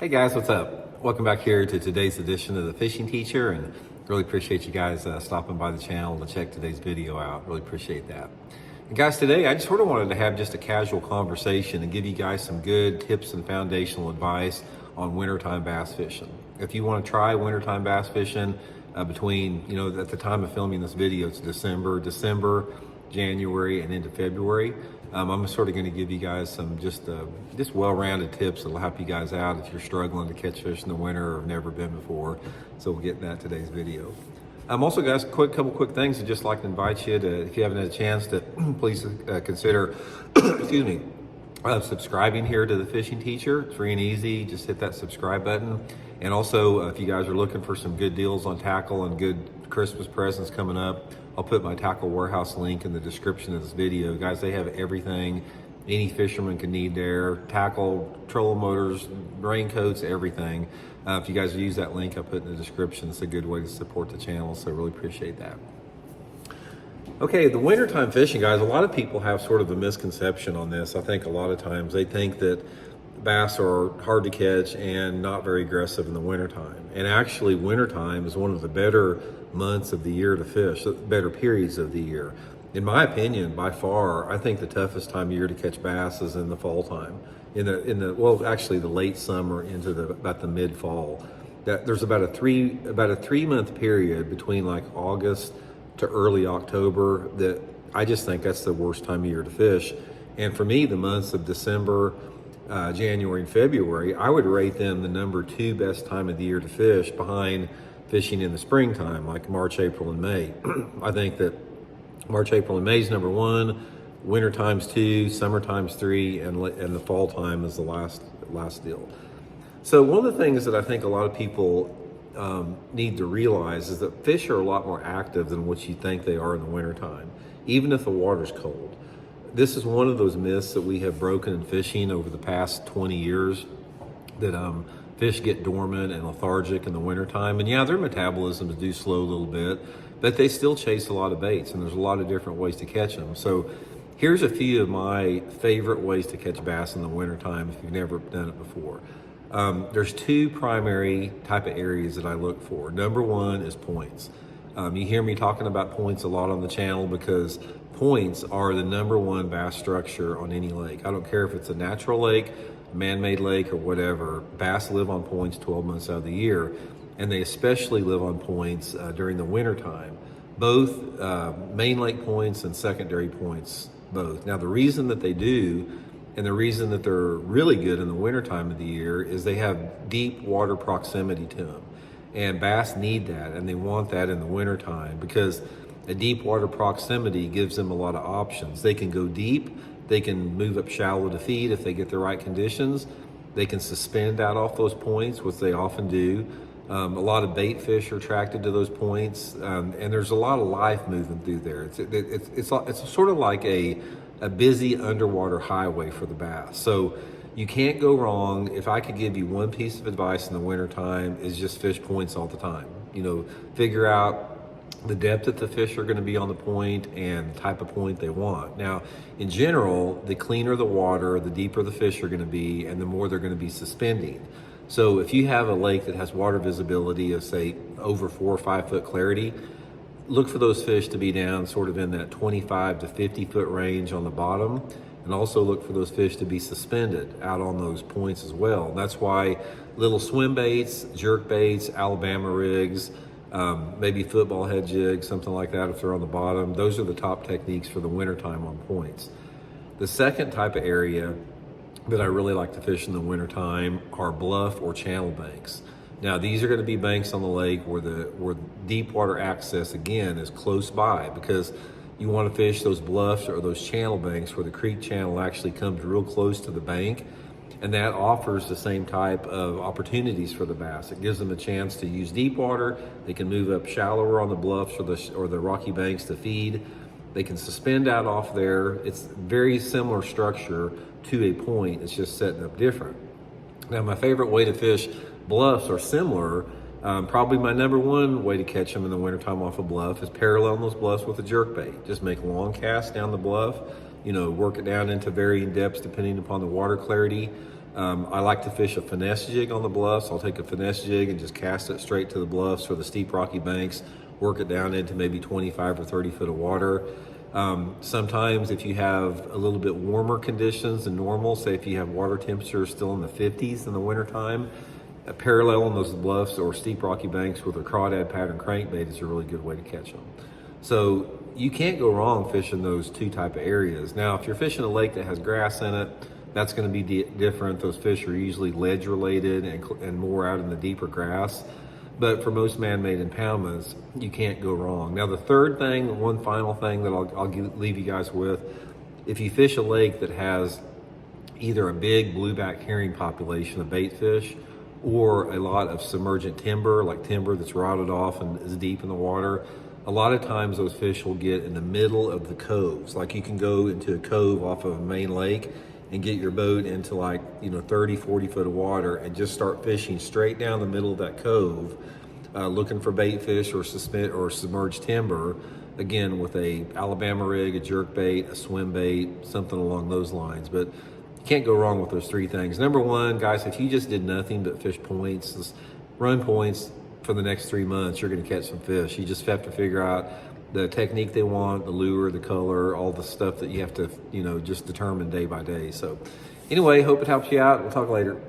Hey guys, what's up? Welcome back here to today's edition of the Fishing Teacher, and really appreciate you guys stopping by the channel to check today's video out. Really appreciate that. And guys, today I just sort of wanted to have just a casual conversation and give you guys some good tips and foundational advice on wintertime bass fishing. If you want to try wintertime bass fishing between, at the time of filming this video, it's December, January, and into February. I'm sort of going to give you guys some just well-rounded tips that'll help you guys out if you're struggling to catch fish in the winter or have never been before. So we'll get in that today's video. Also, guys, couple quick things I'd just like to invite you to, if you haven't had a chance to, please consider, excuse me, subscribing here to the Fishing Teacher. It's free and easy. Just hit that subscribe button. And also, if you guys are looking for some good deals on tackle and good Christmas presents coming up, I'll put my Tackle Warehouse link in the description of this video. Guys, they have everything any fisherman can need there. Tackle, trolling motors, raincoats, everything. If you guys use that link I put in the description, it's a good way to support the channel, so I really appreciate that. Okay, the wintertime fishing, guys, a lot of people have sort of a misconception on this. I think a lot of times they think that bass are hard to catch and not very aggressive in the wintertime. And actually, wintertime is one of the better months of the year to fish, better periods of the year. In my opinion, by far, I think the toughest time of year to catch bass is in the fall time. Actually the late summer into about the mid fall. There's about a 3 month period between like August to early October that I just think that's the worst time of year to fish. And for me, the months of December, January and February, I would rate them the number 2 best time of the year to fish, behind fishing in the springtime, like March, April, and May. I think that March, April, and May is number 1, winter time's 2, summer time's 3, and the fall time is the last deal. So one of the things that I think a lot of people need to realize is that fish are a lot more active than what you think they are in the wintertime, even if the water's cold. This is one of those myths that we have broken in fishing over the past 20 years, that fish get dormant and lethargic in the wintertime. And yeah, their metabolisms do slow a little bit, but they still chase a lot of baits, and there's a lot of different ways to catch them. So here's a few of my favorite ways to catch bass in the wintertime if you've never done it before. There's 2 primary type of areas that I look for. Number 1 is points. You hear me talking about points a lot on the channel because points are the number 1 bass structure on any lake. I don't care if it's a natural lake, man-made lake, or whatever. Bass live on points 12 months out of the year, and they especially live on points during the wintertime. Both main lake points and secondary points, both. Now, the reason that they do, and the reason that they're really good in the wintertime of the year, is they have deep water proximity to them. And bass need that, and they want that in the wintertime because a deep water proximity gives them a lot of options. They can go deep, they can move up shallow to feed if they get the right conditions. They can suspend out off those points, which they often do. A lot of bait fish are attracted to those points, and there's a lot of life moving through there. It's sort of like a busy underwater highway for the bass. So you can't go wrong. If I could give you one piece of advice in the wintertime, is just fish points all the time. Figure out the depth that the fish are going to be on the point and the type of point they want. Now, in general, the cleaner the water, the deeper the fish are going to be, and the more they're going to be suspending. So if you have a lake that has water visibility of, say, over 4 or 5 foot clarity, look for those fish to be down sort of in that 25 to 50 foot range on the bottom, and also look for those fish to be suspended out on those points as well. And that's why little swim baits, jerk baits, Alabama rigs, maybe football head jigs, something like that if they're on the bottom, those are the top techniques for the wintertime on points. The second type of area that I really like to fish in the wintertime are bluff or channel banks. Now, these are going to be banks on the lake where deep water access, again, is close by, because you want to fish those bluffs or those channel banks where the creek channel actually comes real close to the bank, and that offers the same type of opportunities for the bass. It gives them a chance to use deep water. They can move up shallower on the bluffs or the rocky banks to feed. They can suspend out off there. It's very similar structure to a point. It's just setting up different. Now, my favorite way to fish bluffs are similar. Probably my number 1 way to catch them in the wintertime off a bluff is paralleling those bluffs with a jerk bait. Just make long casts down the bluff, work it down into varying depths depending upon the water clarity. I like to fish a finesse jig on the bluffs. I'll take a finesse jig and just cast it straight to the bluffs or the steep rocky banks, work it down into maybe 25 or 30 foot of water. Sometimes if you have a little bit warmer conditions than normal, say if you have water temperatures still in the 50s in the wintertime, parallel on those bluffs or steep rocky banks with a crawdad pattern crankbait is a really good way to catch them. So you can't go wrong fishing those two type of areas. Now, if you're fishing a lake that has grass in it, that's going to be different. Those fish are usually ledge related and more out in the deeper grass. But for most man-made impoundments, you can't go wrong. Now, the third thing, one final thing that I'll leave you guys with, if you fish a lake that has either a big blueback herring population of bait fish or a lot of submergent timber, like timber that's rotted off and is deep in the water, a lot of times those fish will get in the middle of the coves. Like you can go into a cove off of a main lake and get your boat into 30, 40 foot of water and just start fishing straight down the middle of that cove, looking for bait fish or submerged timber, again with a Alabama rig, a jerk bait, a swim bait, something along those lines. But you can't go wrong with those three things. Number one, guys, if you just did nothing but fish points, just run points for the next 3 months, you're going to catch some fish. You just have to figure out the technique they want, the lure, the color, all the stuff that you have to, just determine day by day. So anyway, hope it helps you out. We'll talk later.